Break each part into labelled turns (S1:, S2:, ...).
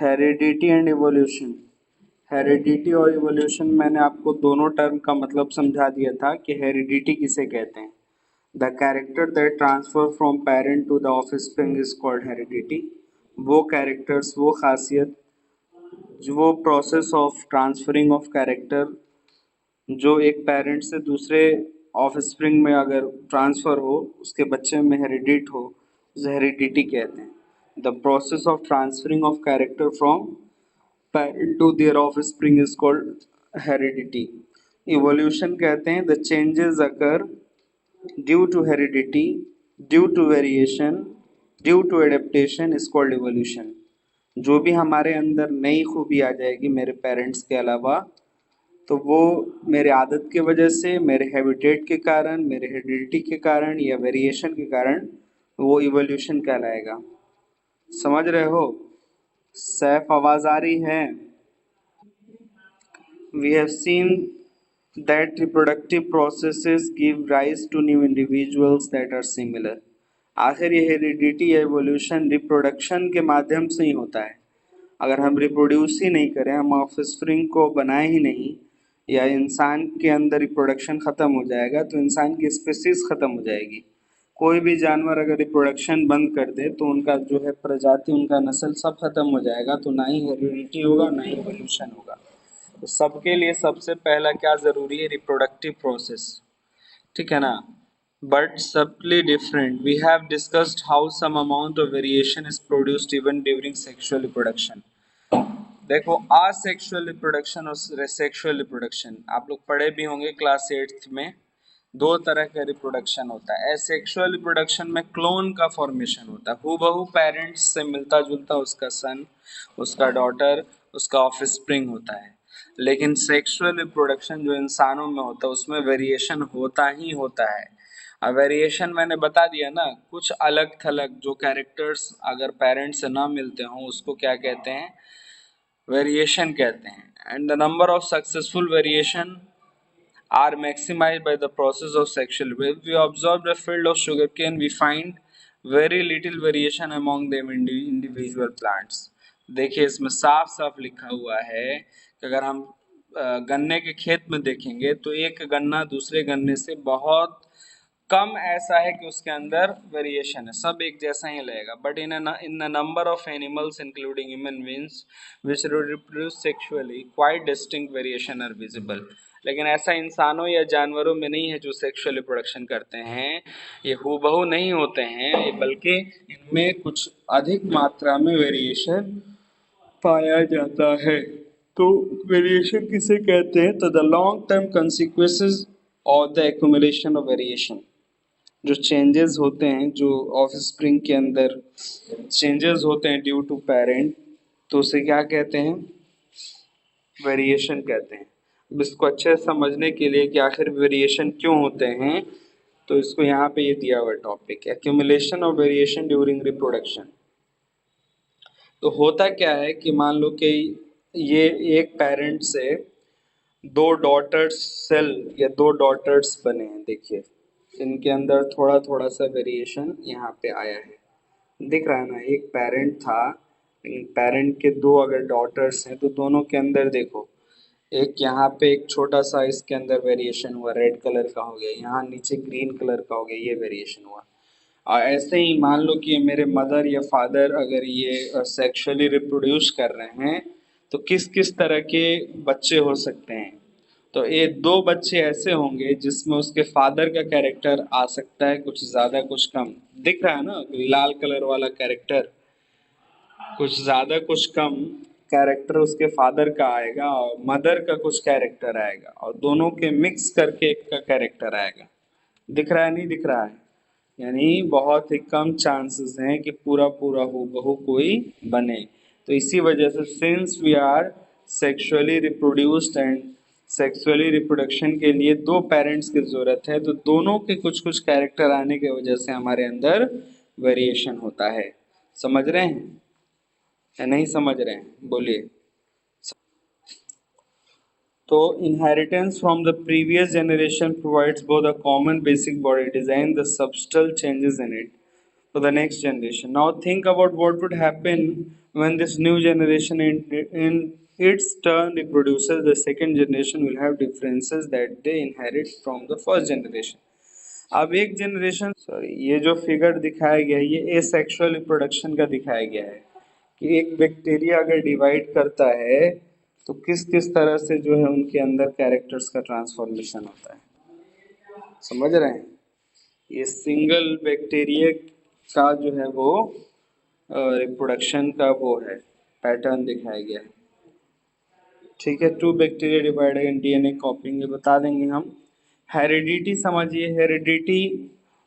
S1: Heredity and evolution. Heredity और evolution मैंने आपको दोनों टर्म का मतलब समझा दिया था कि हेरिडिटी किसे कहते हैं। The character that transfer from parent to the offspring is called heredity. वो कैरेक्टर्स, वो खासियत, जो वो process of transferring of character जो एक पेरेंट से दूसरे ऑफस्प्रिंग में अगर ट्रांसफर हो, उसके बच्चे में हेरिडिट हो, उसे हेरिडिटी कहते हैं। The process of transferring of character from parent to their offspring is called heredity. Evolution कहते हैं the changes occur due to heredity, due to variation, due to adaptation is called evolution. जो भी हमारे अंदर नई खूबी आ जाएगी मेरे पेरेंट्स के अलावा, तो वो मेरे आदत की वजह से, मेरे हैबिटेट के कारण, मेरे हेरिडिटी के कारण या वेरिएशन के कारण वो इवोल्यूशन कहलाएगा। समझ रहे हो? सैफ आवाज आ रही है? We have seen that reproductive processes give rise to new individuals that are similar. आखिर ये हेरिडिटी या एवोल्यूशन रिप्रोडक्शन के माध्यम से ही होता है। अगर हम रिप्रोड्यूस ही नहीं करें, हम ऑफस्प्रिंग को बनाए ही नहीं, या इंसान के अंदर रिप्रोडक्शन ख़त्म हो जाएगा तो इंसान की स्पीसीज ख़त्म हो जाएगी। कोई भी जानवर अगर रिप्रोडक्शन बंद कर दे तो उनका जो है प्रजाति, उनका नस्ल सब खत्म हो जाएगा, तो ना ही हेरिडिटी होगा ना ही एवोल्यूशन होगा। तो सबके लिए सबसे पहला क्या जरूरी है? Reproductive process. ठीक है ना? But subtly different, we have discussed how some amount of variation is produced even during sexual reproduction. देखो, असेक्सुअल रिप्रोडक्शन और सेक्सुअल रिप्रोडक्शन आप लोग पढ़े भी होंगे क्लास 8th में। दो तरह का रिप्रोडक्शन होता है। एसेक्सुअल रिप्रोडक्शन में क्लोन का फॉर्मेशन होता है, हूबहू पेरेंट्स से मिलता जुलता उसका सन, उसका डॉटर, उसका ऑफस्प्रिंग होता है। लेकिन सेक्सुअल रिप्रोडक्शन जो इंसानों में होता है उसमें वेरिएशन होता ही होता है। अब वेरिएशन मैंने बता दिया ना, कुछ अलग थलग जो कैरेक्टर्स अगर पेरेंट्स से ना मिलते हों उसको क्या कहते हैं? वेरिएशन कहते हैं। And the number of successful variation are maximized by the process of sexual wave. We observe the field of sugarcane, we find very little variation among them individual plants. देखिए, इसमें साफ साफ लिखा हुआ है कि अगर हम गन्ने के खेत में देखेंगे तो एक गन्ना दूसरे गन्ने से बहुत कम ऐसा है कि उसके अंदर वेरिएशन है, सब एक जैसा ही लगेगा। But in the number of animals including human beings which reproduce sexually quite distinct variation are visible. लेकिन ऐसा इंसानों या जानवरों में नहीं है जो सेक्सुअल रिप्रोडक्शन करते हैं, ये हूबहू नहीं होते हैं, ये बल्कि इनमें कुछ अधिक मात्रा में वेरिएशन पाया जाता है। तो वेरिएशन किसे कहते हैं? तो the long term consequences of the accumulation of variation, जो चेंजेस होते हैं, जो ऑफस्प्रिंग के अंदर चेंजेस होते हैं ड्यू टू पेरेंट, तो उसे क्या कहते हैं? वेरिएशन कहते हैं। अब इसको अच्छे से समझने के लिए कि आखिर वेरिएशन क्यों होते हैं, तो इसको यहाँ पे ये दिया हुआ topic, accumulation of variation during reproduction. तो होता क्या है कि मान लो कि ये एक पेरेंट से दो डॉटर्स सेल या दो डॉटर्स बने हैं। देखिए, इनके अंदर थोड़ा थोड़ा सा वेरिएशन यहाँ पे आया है, दिख रहा है ना? एक पेरेंट था, पेरेंट के दो अगर डॉटर्स हैं तो दोनों के अंदर देखो, एक यहाँ पे एक छोटा सा इसके अंदर वेरिएशन हुआ, रेड कलर का हो गया, यहाँ नीचे ग्रीन कलर का हो गया, ये वेरिएशन हुआ। और ऐसे ही मान लो कि मेरे मदर या फादर अगर ये सेक्सुअली रिप्रोड्यूस कर रहे हैं तो किस किस तरह के बच्चे हो सकते हैं? तो ये दो बच्चे ऐसे होंगे जिसमें उसके फादर का कैरेक्टर आ सकता है, कुछ ज्यादा कुछ कम। दिख रहा है ना? लाल कलर वाला कैरेक्टर कुछ ज्यादा कुछ कम कैरेक्टर उसके फादर का आएगा और मदर का कुछ कैरेक्टर आएगा, और दोनों के मिक्स करके एक का कैरेक्टर आएगा। दिख रहा है? नहीं दिख रहा है? यानी बहुत ही कम चांसेस हैं कि पूरा पूरा हूबहू कोई बने। तो इसी वजह से since we are sexually reproduced and sexually reproduction के लिए दो पेरेंट्स की जरूरत है, तो दोनों के कुछ कुछ कैरेक्टर आने की वजह से हमारे अंदर वेरिएशन होता है। समझ रहे हैं या नहीं समझ रहे हैं? बोलिए। तो inheritance from the previous generation provides both a common basic body design, the subtle changes in it to the next generation. Now think about what would happen when this new generation in its turn reproduces. The second generation will have differences that they inherit from the first generation. अब एक generation sorry ये जो figure दिखाया गया है ये asexual reproduction का दिखाया गया है कि एक बैक्टीरिया अगर डिवाइड करता है तो किस किस तरह से जो है उनके अंदर कैरेक्टर्स का ट्रांसफॉर्मेशन होता है। समझ रहे हैं? ये सिंगल बैक्टीरिया का जो है वो रिप्रोडक्शन का वो है पैटर्न दिखाया गया है। ठीक है, to bacteria divided in DNA copying, ये बता देंगे हम। हेरिडिटी समझिए, हेरिडिटी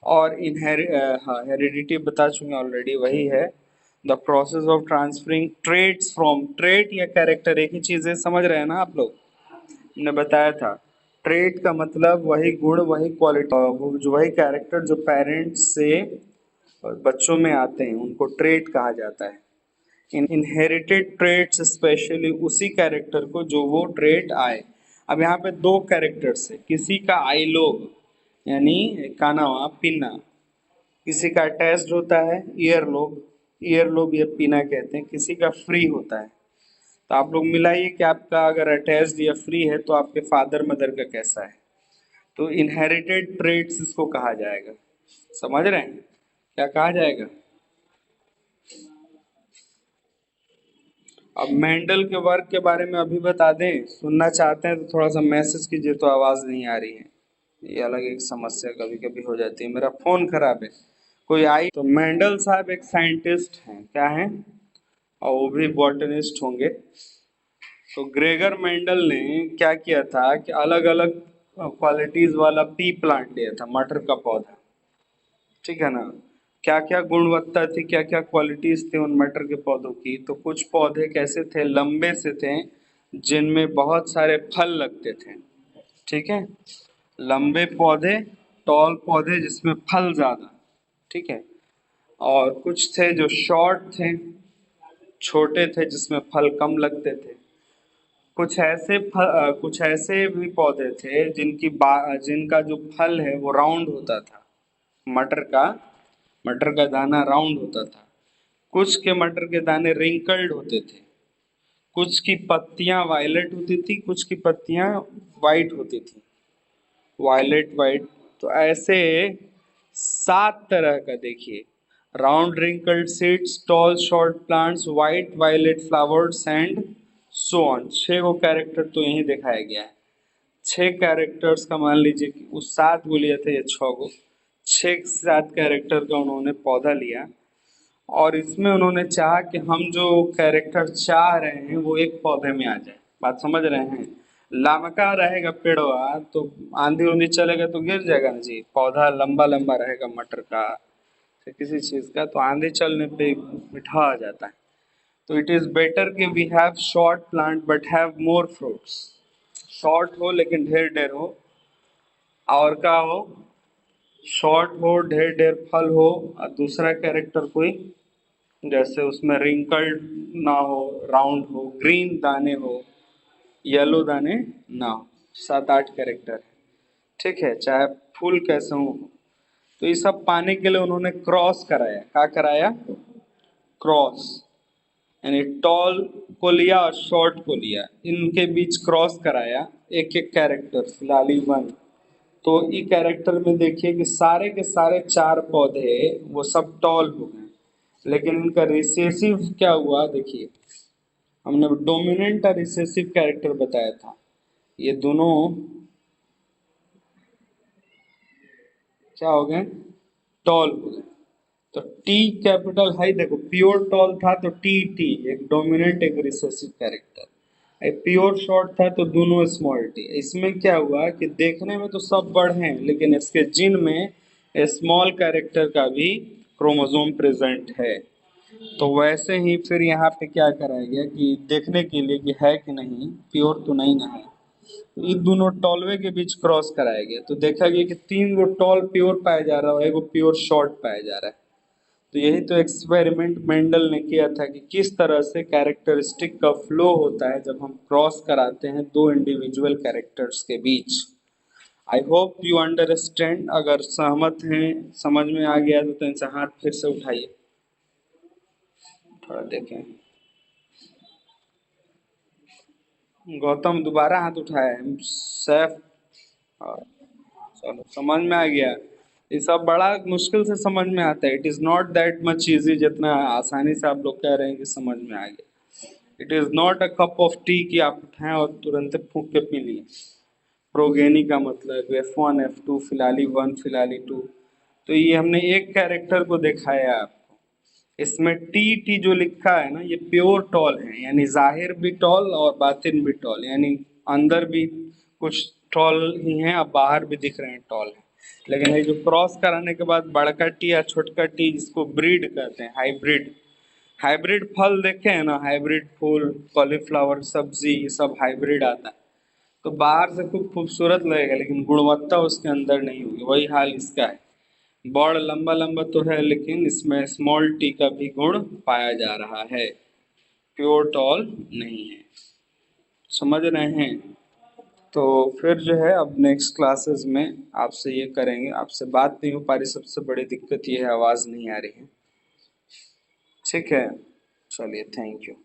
S1: और हेरिडिटी बता चुके ऑलरेडी, वही है the process of transferring traits from, trait या कैरेक्टर एक ही चीज है, समझ रहे हैं ना आप लोग? हमने बताया था ट्रेट का मतलब वही गुण वही क्वालिटी जो वही कैरेक्टर जो पेरेंट्स से बच्चों में आते हैं उनको ट्रेट कहा जाता है। इनहेरिटेड ट्रेट्स स्पेशली उसी कैरेक्टर को जो वो ट्रेट आए। अब यहाँ पे दो कैरेक्टर्स है, किसी का आई लोब यानी कानावा पीना, किसी का अटैच्ड होता है ईयर लोब, ईयर लोब या पीना कहते हैं, किसी का फ्री होता है। तो आप लोग मिलाइए कि आपका अगर अटैच्ड या फ्री है तो आपके फादर मदर का कैसा है। तो इनहेरिटेड ट्रेट्स इसको कहा जाएगा। समझ रहे हैं क्या कहा जाएगा? अब मेंडल के वर्क के बारे में अभी बता दें, सुनना चाहते हैं तो थोड़ा सा मैसेज कीजिए, तो आवाज नहीं आ रही है, ये अलग एक समस्या कभी कभी हो जाती है, मेरा फोन खराब है। कोई आई तो मेंडल साहब एक साइंटिस्ट हैं, क्या हैं? और वो भी बॉटनिस्ट होंगे। तो ग्रेगर मेंडल ने क्या किया था कि अलग अलग क्वालिटीज वाला पी प्लांट लिया था, मटर का पौधा, ठीक है ना? क्या क्या गुणवत्ता थी, क्या क्या क्वालिटीज थी उन मटर के पौधों की। तो कुछ पौधे कैसे थे, लंबे से थे जिनमें बहुत सारे फल लगते थे, ठीक है? लंबे पौधे, टॉल पौधे जिसमें फल ज्यादा, ठीक है? और कुछ थे जो शॉर्ट थे, छोटे थे जिसमें फल कम लगते थे। कुछ ऐसे भी पौधे थे जिनका जो फल है वो राउंड होता था, मटर का मटर का दाना राउंड होता था। कुछ के मटर के दाने रिंकल्ड होते थे, कुछ की पत्तियां वायलेट होती थी, कुछ की पत्तियां वाइट होती थी, वायलेट वाइट। तो ऐसे 7 तरह का देखिए, round wrinkled seeds, tall short plants, white violet flowers and so on. 6 को कैरेक्टर तो यही दिखाया गया है। 6 कैरेक्टर्स का मान लीजिए कि उस 7 को लिया था, ये 6 को, 6-7 कैरेक्टर का उन्होंने पौधा लिया और इसमें उन्होंने चाहा कि हम जो कैरेक्टर चाह रहे हैं वो एक पौधे में आ जाए। बात समझ रहे हैं? लामका रहेगा पेड़वा तो आंधी उंधी चलेगा तो गिर जाएगा ना जी, पौधा लंबा लंबा रहेगा मटर का या किसी चीज का तो आंधी चलने पे मीठा आ जाता है। तो इट इज बेटर कि we have short plant but have more fruits, short हो लेकिन ढेर ढेर हो, और का हो शॉर्ट हो ढेर ढेर फल हो, और दूसरा कैरेक्टर कोई जैसे उसमें रिंकल्ड ना हो, राउंड हो, ग्रीन दाने हो, येलो दाने ना हो। 7-8 कैरेक्टर है, ठीक है, चाहे फूल कैसे हो। तो ये सब पाने के लिए उन्होंने क्रॉस कराया, क्या कराया? क्रॉस, यानी टॉल को लिया और शॉर्ट को लिया, इनके बीच क्रॉस कराया, एक एक कैरेक्टर फिलहाल ही 1। तो ई कैरेक्टर में देखिए कि सारे के सारे 4 पौधे वो सब टॉल हो गए, लेकिन इनका रिसेसिव क्या हुआ देखिए, हमने डोमिनेंट और रिसेसिव कैरेक्टर बताया था, ये दोनों क्या हो गए? टॉल हो गए। तो टी कैपिटल हाई देखो, प्योर टॉल था तो टी टी, एक डोमिनेंट एक रिसेसिव कैरेक्टर। एक प्योर शॉर्ट था तो दोनों स्मॉल टी। इसमें क्या हुआ कि देखने में तो सब बड़े हैं लेकिन इसके जीन में स्मॉल कैरेक्टर का भी क्रोमोसोम प्रेजेंट है। तो वैसे ही फिर यहाँ पे क्या कराया गया कि देखने के लिए कि है कि नहीं, प्योर तो नहीं ना है, तो इन दोनों टॉलवे के बीच क्रॉस कराया गया। तो देखा गया कि 3 गो टॉल प्योर पाया जा रहा है और 1 गो प्योर शॉर्ट पाया जा रहा है। तो यही तो एक्सपेरिमेंट मेंडल ने किया था कि किस तरह से कैरेक्टरिस्टिक का फ्लो होता है जब हम क्रॉस कराते हैं दो इंडिविजुअल कैरेक्टर्स के बीच। I hope you understand. अगर सहमत हैं, समझ में आ गया तो इनसे हाथ फिर से उठाइए, थोड़ा देखें। गौतम दोबारा हाथ उठाया है। सैफ, और चलो समझ में आ गया। ये सब बड़ा मुश्किल से समझ में आता है। It is not that much easy जितना आसानी से आप लोग कह रहे हैं कि समझ में आ गया। It is not a cup of T कि आप उठाएं और तुरंत फूंक के पी लिए। प्रोगेनी का मतलब F1 F2 फिलाली 1 फिलाली 2। तो ये हमने एक कैरेक्टर को दिखाया आपको। इसमें टी टी जो लिखा है ना, ये प्योर टॉल है, यानी जाहिर भी टॉल और बातिन भी टॉल, यानी अंदर भी कुछ टॉल ही हैं, अब बाहर भी दिख रहे हैं टॉल है। लेकिन ये जो क्रॉस कराने के बाद बड़का टी या छोटका टी, जिसको ब्रीड कहते हैं, हाइब्रिड। हाइब्रिड फल देखे हैं ना, हाइब्रिड फूल, कॉलीफ्लावर सब्जी, ये सब हाइब्रिड आता है। तो बाहर से खूब खूबसूरत लगेगा लेकिन गुणवत्ता उसके अंदर नहीं होगी। वही हाल इसका है। बड़ लंबा लंबा तो है लेकिन इसमें स्मॉल टी का भी गुण पाया जा रहा है, प्योर टॉल नहीं है। समझ रहे हैं? तो फिर जो है अब नेक्स्ट क्लासेस में आपसे ये करेंगे। आपसे बात नहीं हो पा रही, सबसे बड़ी दिक्कत ये है आवाज़ नहीं आ रही है। ठीक है, चलिए, थैंक यू।